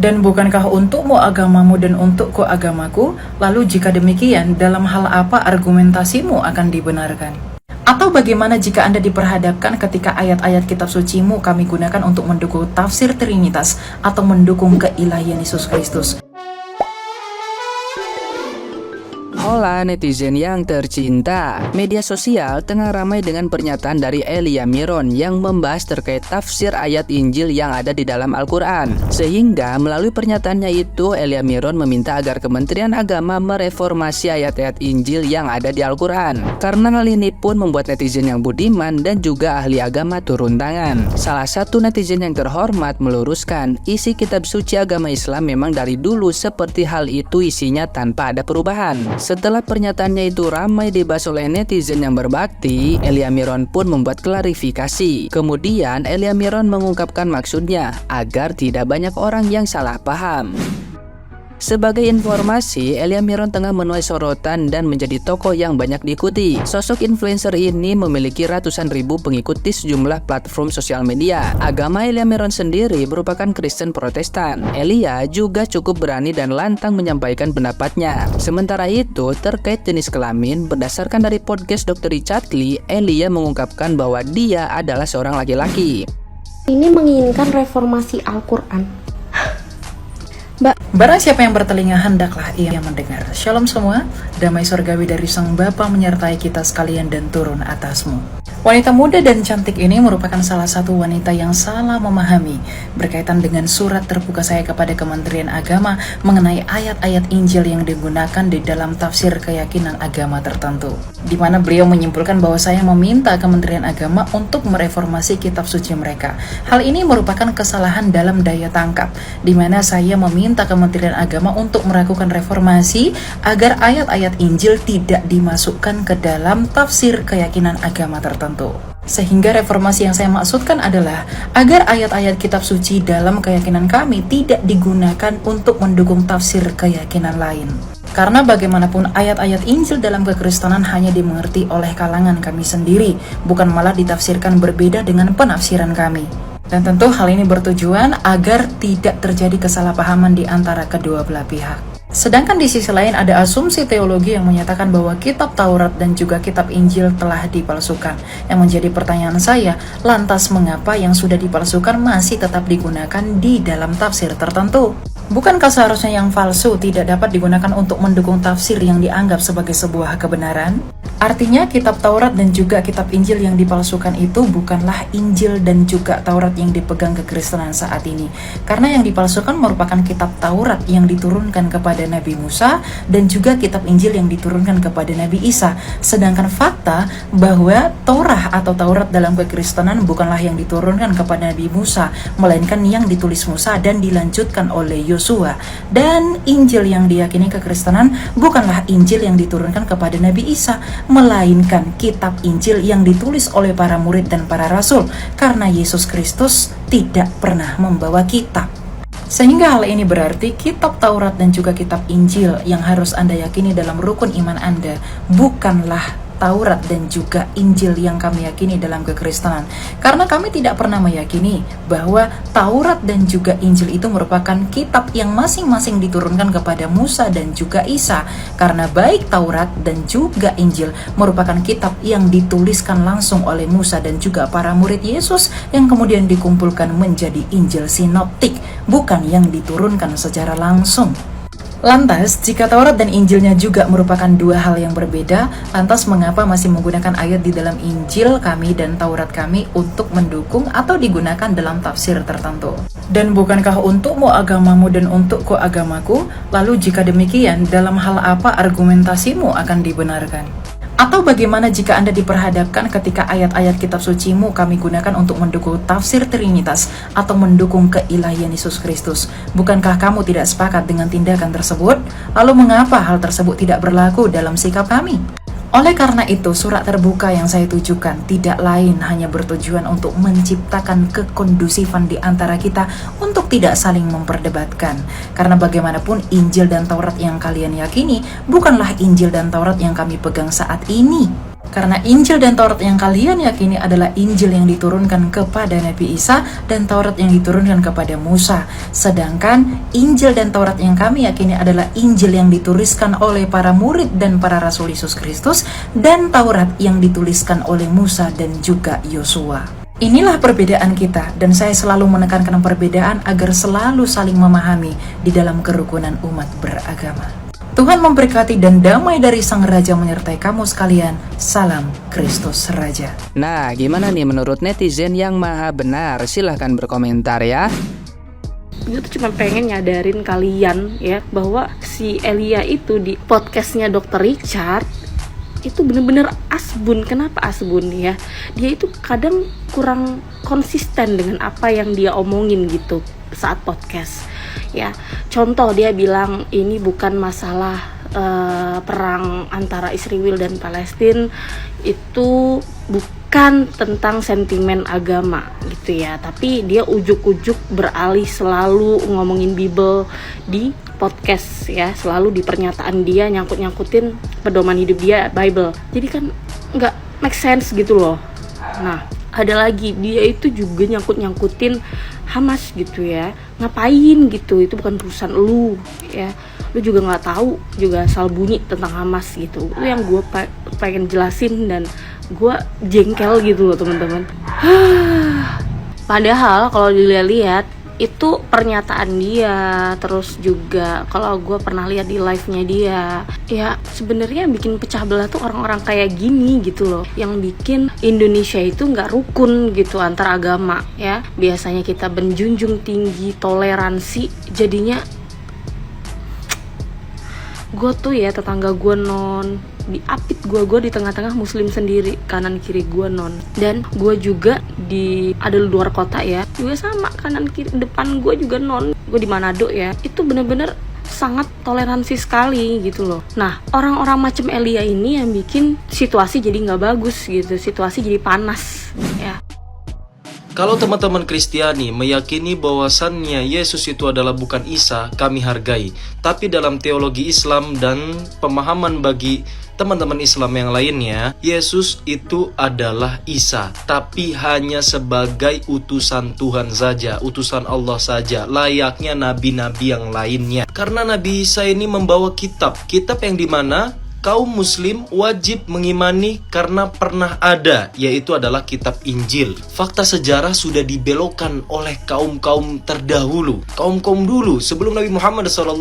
Dan bukankah untukmu agamamu dan untukku agamaku? Lalu jika demikian, dalam hal apa argumentasimu akan dibenarkan? Atau bagaimana jika Anda diperhadapkan ketika ayat-ayat kitab sucimu kami gunakan untuk mendukung tafsir Trinitas atau mendukung keilahian Yesus Kristus? Hola netizen yang tercinta, media sosial tengah ramai dengan pernyataan dari Elia Miron yang membahas terkait tafsir ayat Injil yang ada di dalam Al-Quran. Sehingga melalui pernyataannya itu, Elia Miron meminta agar Kementerian Agama mereformasi ayat-ayat Injil yang ada di Al-Quran. Karena hal ini pun membuat netizen yang budiman dan juga ahli agama turun tangan. Salah satu netizen yang terhormat meluruskan, isi kitab suci agama Islam memang dari dulu seperti hal itu isinya tanpa ada perubahan. Setelah pernyataannya itu ramai dibahas oleh netizen yang berbakti, Elia Miron pun membuat klarifikasi. Kemudian Elia Miron mengungkapkan maksudnya agar tidak banyak orang yang salah paham. Sebagai informasi, Elia Miron tengah menuai sorotan dan menjadi tokoh yang banyak diikuti. Sosok influencer ini memiliki ratusan ribu pengikut di sejumlah platform sosial media. Agama Elia Miron sendiri merupakan Kristen Protestan. Elia juga cukup berani dan lantang menyampaikan pendapatnya. Sementara itu, terkait jenis kelamin, berdasarkan dari podcast Dr. Richard Lee, Elia mengungkapkan bahwa dia adalah seorang laki-laki. Ini menginginkan reformasi Al-Quran. Barang siapa yang bertelinga hendaklah ia mendengar. Shalom semua, damai surgawi dari Sang Bapa menyertai kita sekalian dan turun atasmu. Wanita muda dan cantik ini merupakan salah satu wanita yang salah memahami berkaitan dengan surat terbuka saya kepada Kementerian Agama mengenai ayat-ayat Injil yang digunakan di dalam tafsir keyakinan agama tertentu, di mana beliau menyimpulkan bahwa saya meminta Kementerian Agama untuk mereformasi kitab suci mereka. Hal ini merupakan kesalahan dalam daya tangkap, di mana saya meminta Kementerian Agama untuk melakukan reformasi agar ayat-ayat Injil tidak dimasukkan ke dalam tafsir keyakinan agama tertentu. Sehingga reformasi yang saya maksudkan adalah agar ayat-ayat kitab suci dalam keyakinan kami tidak digunakan untuk mendukung tafsir keyakinan lain. Karena bagaimanapun ayat-ayat Injil dalam kekristenan hanya dimengerti oleh kalangan kami sendiri, bukan malah ditafsirkan berbeda dengan penafsiran kami. Dan tentu hal ini bertujuan agar tidak terjadi kesalahpahaman di antara kedua belah pihak. Sedangkan di sisi lain ada asumsi teologi yang menyatakan bahwa kitab Taurat dan juga kitab Injil telah dipalsukan. Yang menjadi pertanyaan saya, lantas mengapa yang sudah dipalsukan masih tetap digunakan di dalam tafsir tertentu? Bukankah seharusnya yang palsu tidak dapat digunakan untuk mendukung tafsir yang dianggap sebagai sebuah kebenaran? Artinya kitab Taurat dan juga kitab Injil yang dipalsukan itu bukanlah Injil dan juga Taurat yang dipegang kekristenan saat ini. Karena yang dipalsukan merupakan kitab Taurat yang diturunkan kepada Nabi Musa dan juga kitab Injil yang diturunkan kepada Nabi Isa. Sedangkan fakta bahwa Torah atau Taurat dalam kekristenan bukanlah yang diturunkan kepada Nabi Musa, melainkan yang ditulis Musa dan dilanjutkan oleh Yosua. Dan Injil yang diyakini kekristenan bukanlah Injil yang diturunkan kepada Nabi Isa, melainkan kitab Injil yang ditulis oleh para murid dan para rasul, karena Yesus Kristus tidak pernah membawa kitab. Sehingga hal ini berarti kitab Taurat dan juga kitab Injil yang harus Anda yakini dalam rukun iman Anda bukanlah Taurat dan juga Injil yang kami yakini dalam kekristenan. Karena kami tidak pernah meyakini bahwa Taurat dan juga Injil itu merupakan kitab yang masing-masing diturunkan kepada Musa dan juga Isa. Karena baik Taurat dan juga Injil merupakan kitab yang dituliskan langsung oleh Musa dan juga para murid Yesus yang kemudian dikumpulkan menjadi Injil sinoptik, bukan yang diturunkan secara langsung. Lantas, jika Taurat dan Injilnya juga merupakan dua hal yang berbeda, lantas mengapa masih menggunakan ayat di dalam Injil kami dan Taurat kami untuk mendukung atau digunakan dalam tafsir tertentu? Dan bukankah untukmu agamamu dan untukku agamaku? Lalu jika demikian, dalam hal apa argumentasimu akan dibenarkan? Atau bagaimana jika Anda diperhadapkan ketika ayat-ayat kitab sucimu kami gunakan untuk mendukung tafsir Trinitas atau mendukung keilahian Yesus Kristus? Bukankah kamu tidak sepakat dengan tindakan tersebut? Lalu mengapa hal tersebut tidak berlaku dalam sikap kami? Oleh karena itu, surat terbuka yang saya tujukan tidak lain hanya bertujuan untuk menciptakan kekondusifan di antara kita untuk tidak saling memperdebatkan. Karena bagaimanapun Injil dan Taurat yang kalian yakini bukanlah Injil dan Taurat yang kami pegang saat ini. Karena Injil dan Taurat yang kalian yakini adalah Injil yang diturunkan kepada Nabi Isa dan Taurat yang diturunkan kepada Musa. Sedangkan Injil dan Taurat yang kami yakini adalah Injil yang dituliskan oleh para murid dan para rasul Yesus Kristus dan Taurat yang dituliskan oleh Musa dan juga Yosua. Inilah perbedaan kita, dan saya selalu menekankan perbedaan agar selalu saling memahami di dalam kerukunan umat beragama. Tuhan memberkati dan damai dari Sang Raja menyertai kamu sekalian. Salam Kristus Raja. Nah, gimana nih menurut netizen yang maha benar? Silahkan berkomentar ya. Gue tuh cuma pengen nyadarin kalian ya, bahwa si Elia itu di podcastnya Dr. Richard itu bener-bener asbun. Kenapa asbun ya? Dia itu kadang kurang konsisten dengan apa yang dia omongin gitu saat podcast. Ya, contoh dia bilang ini bukan masalah perang antara Israel dan Palestina, itu bukan tentang sentimen agama gitu ya, tapi dia ujuk-ujuk beralih selalu ngomongin Bible di podcast ya, selalu di pernyataan dia nyangkut-nyangkutin pedoman hidup dia Bible. Jadi kan nggak make sense gitu loh. Nah, ada lagi, dia itu juga nyangkut-nyangkutin Hamas gitu ya. Ngapain gitu, itu bukan urusan lu ya. Lu juga nggak tahu juga asal bunyi tentang Hamas gitu. Itu yang gue pengen jelasin, dan gue jengkel gitu loh teman-teman. Padahal kalau dilihat itu pernyataan dia, terus juga kalau gue pernah lihat di live-nya dia, ya sebenarnya yang bikin pecah belah tuh orang-orang kayak gini gitu loh, yang bikin Indonesia itu nggak rukun gitu antar agama ya. Biasanya kita menjunjung tinggi toleransi, jadinya gue tuh ya, tetangga gue non, diapit gue di tengah-tengah muslim sendiri, kanan kiri gue non, dan gue juga ada di luar kota ya, juga sama, kanan kiri depan gue juga non, gue di Manado ya, itu bener-bener sangat toleransi sekali gitu loh. Nah, orang-orang macam Elia ini yang bikin situasi jadi nggak bagus gitu, situasi jadi panas ya. Kalau teman-teman Kristiani meyakini bahwasannya Yesus itu adalah bukan Isa, kami hargai. Tapi dalam teologi Islam dan pemahaman bagi teman-teman Islam yang lainnya, Yesus itu adalah Isa, tapi hanya sebagai utusan Tuhan saja, utusan Allah saja, layaknya nabi-nabi yang lainnya. Karena Nabi Isa ini membawa kitab yang dimana kaum muslim wajib mengimani karena pernah ada, yaitu adalah kitab Injil. Fakta sejarah sudah dibelokkan oleh kaum-kaum terdahulu, kaum-kaum dulu sebelum Nabi Muhammad SAW,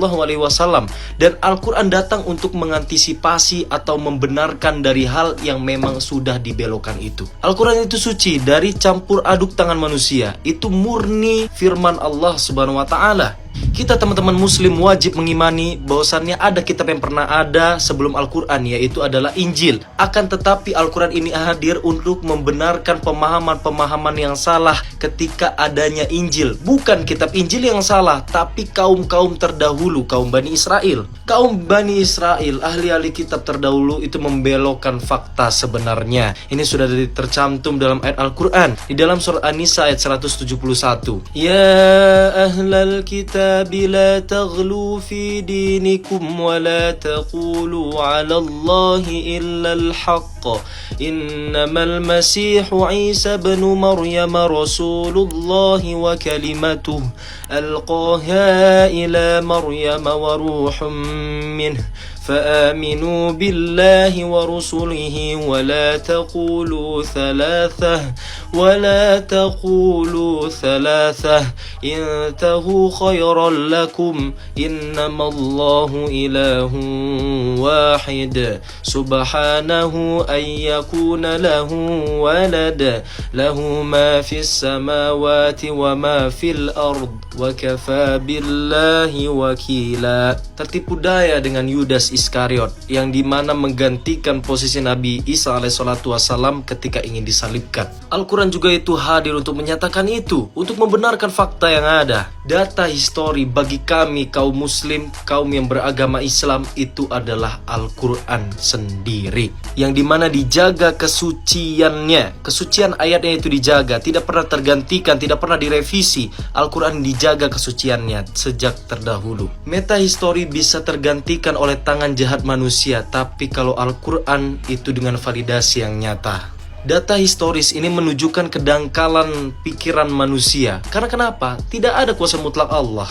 dan Al-Quran datang untuk mengantisipasi atau membenarkan dari hal yang memang sudah dibelokkan itu. Al-Quran itu suci dari campur aduk tangan manusia, itu murni firman Allah Subhanahu wa Ta'ala. Kita teman-teman muslim wajib mengimani bahwasannya ada kitab yang pernah ada sebelum Al-Quran, yaitu adalah Injil. Akan tetapi Al-Quran ini hadir untuk membenarkan pemahaman-pemahaman yang salah ketika adanya Injil. Bukan kitab Injil yang salah, tapi kaum-kaum terdahulu, kaum Bani Israel. Kaum Bani Israel, ahli-ahli kitab terdahulu itu membelokkan fakta sebenarnya. Ini sudah tercantum dalam ayat Al-Quran di dalam surat An-Nisa ayat 171. Ya ahlal kitab لا تغلوا في دينكم ولا تقولوا على الله إلا الحق إنما المسيح عيسى بن مريم رسول الله وكلمته ألقاها إلى مريم وروح منه فآمنوا بالله ورسله ولا تقولوا ثلاثة انتهوا خيرا لكم إنما الله إله واحد سبحانه أن يكون له ولد له ما في السماوات وما في الأرض وكفى بالله وكيلا. Tertipu daya dengan Yudas Iskariot yang dimana menggantikan posisi Nabi Isa alaihissalam ketika ingin disalibkan. Al-Quran juga itu hadir untuk menyatakan itu, untuk membenarkan fakta yang ada. Data histori bagi kami kaum muslim, kaum yang beragama Islam, itu adalah Al-Quran sendiri, yang dimana dijaga kesuciannya, kesucian ayatnya itu dijaga, tidak pernah tergantikan, tidak pernah direvisi. Al-Quran dijaga kesuciannya sejak terdahulu. Meta histori bisa tergantikan oleh tangan pandangan jahat manusia, tapi kalau Al-Quran itu dengan validasi yang nyata. Data historis ini menunjukkan kedangkalan pikiran manusia. Karena kenapa? Tidak ada kuasa mutlak Allah.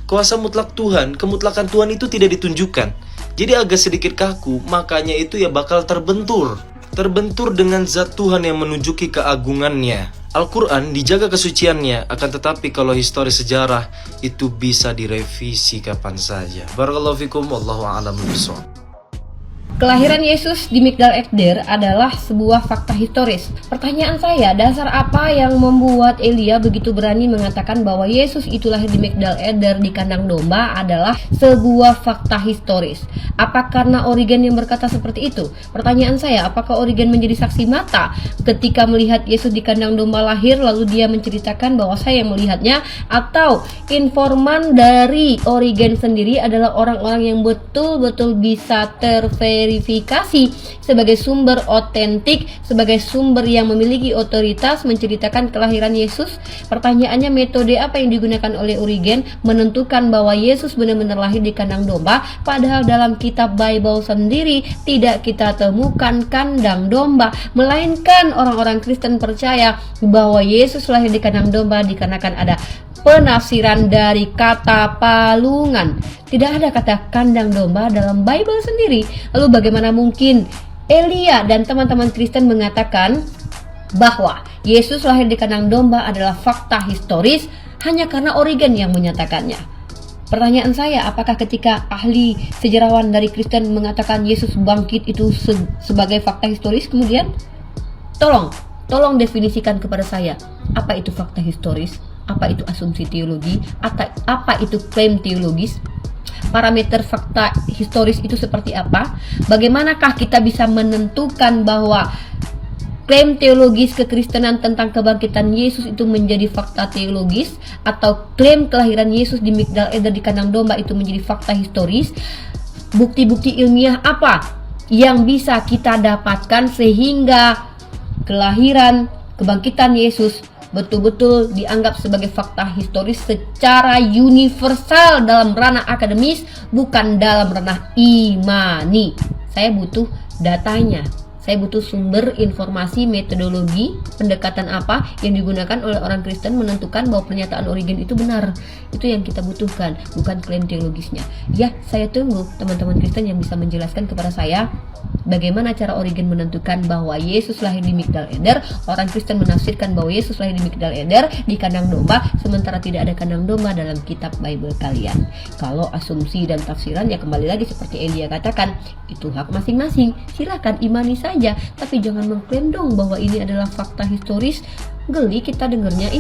Kuasa mutlak Tuhan, kemutlakan Tuhan itu tidak ditunjukkan. Jadi agak sedikit kaku, makanya itu ya bakal terbentur. Terbentur dengan zat Tuhan yang menunjuki keagungannya. Al-Quran dijaga kesuciannya, akan tetapi kalau historis sejarah itu bisa direvisi kapan saja. Barakallahu fikum, wallahu a'lam bishawab. Kelahiran Yesus di Migdal Eder adalah sebuah fakta historis. Pertanyaan saya, dasar apa yang membuat Elia begitu berani mengatakan bahwa Yesus itu lahir di Migdal Eder di kandang domba adalah sebuah fakta historis? Apa karena Origen yang berkata seperti itu? Pertanyaan saya, apakah Origen menjadi saksi mata ketika melihat Yesus di kandang domba lahir lalu dia menceritakan bahwa saya yang melihatnya? Atau informan dari Origen sendiri adalah orang-orang yang betul-betul bisa terverifikasi sebagai sumber otentik, sebagai sumber yang memiliki otoritas menceritakan kelahiran Yesus? Pertanyaannya, metode apa yang digunakan oleh Origen menentukan bahwa Yesus benar-benar lahir di kandang domba, padahal dalam kitab Bible sendiri tidak kita temukan kandang domba, melainkan orang-orang Kristen percaya bahwa Yesus lahir di kandang domba dikarenakan ada penafsiran dari kata palungan. Tidak ada kata kandang domba dalam Bible sendiri. Lalu bagaimana mungkin Elia dan teman-teman Kristen mengatakan bahwa Yesus lahir di kandang domba adalah fakta historis hanya karena Origen yang menyatakannya? Pertanyaan saya, apakah ketika ahli sejarawan dari Kristen mengatakan Yesus bangkit itu sebagai fakta historis, kemudian tolong definisikan kepada saya, apa itu fakta historis? Apa itu asumsi teologi? Apa itu klaim teologis? Parameter fakta historis itu seperti apa? Bagaimanakah kita bisa menentukan bahwa klaim teologis kekristenan tentang kebangkitan Yesus itu menjadi fakta teologis, atau klaim kelahiran Yesus di Migdal Eder di kandang domba itu menjadi fakta historis? Bukti-bukti ilmiah apa yang bisa kita dapatkan sehingga kelahiran, kebangkitan Yesus betul-betul dianggap sebagai fakta historis secara universal dalam ranah akademis, bukan dalam ranah imani? Saya butuh datanya. Saya butuh sumber informasi, metodologi, pendekatan apa yang digunakan oleh orang Kristen menentukan bahwa pernyataan Origen itu benar. Itu yang kita butuhkan, bukan klaim teologisnya. Ya, saya tunggu teman-teman Kristen yang bisa menjelaskan kepada saya bagaimana cara Origen menentukan bahwa Yesus lahir di Migdal Eder. Orang Kristen menafsirkan bahwa Yesus lahir di Migdal Eder di kandang domba, sementara tidak ada kandang domba dalam kitab Bible kalian. Kalau asumsi dan tafsiran, ya kembali lagi seperti Elia katakan, itu hak masing-masing. Silakan imani saja, tapi jangan mengklaim dong bahwa ini adalah fakta historis. Geli kita dengernya,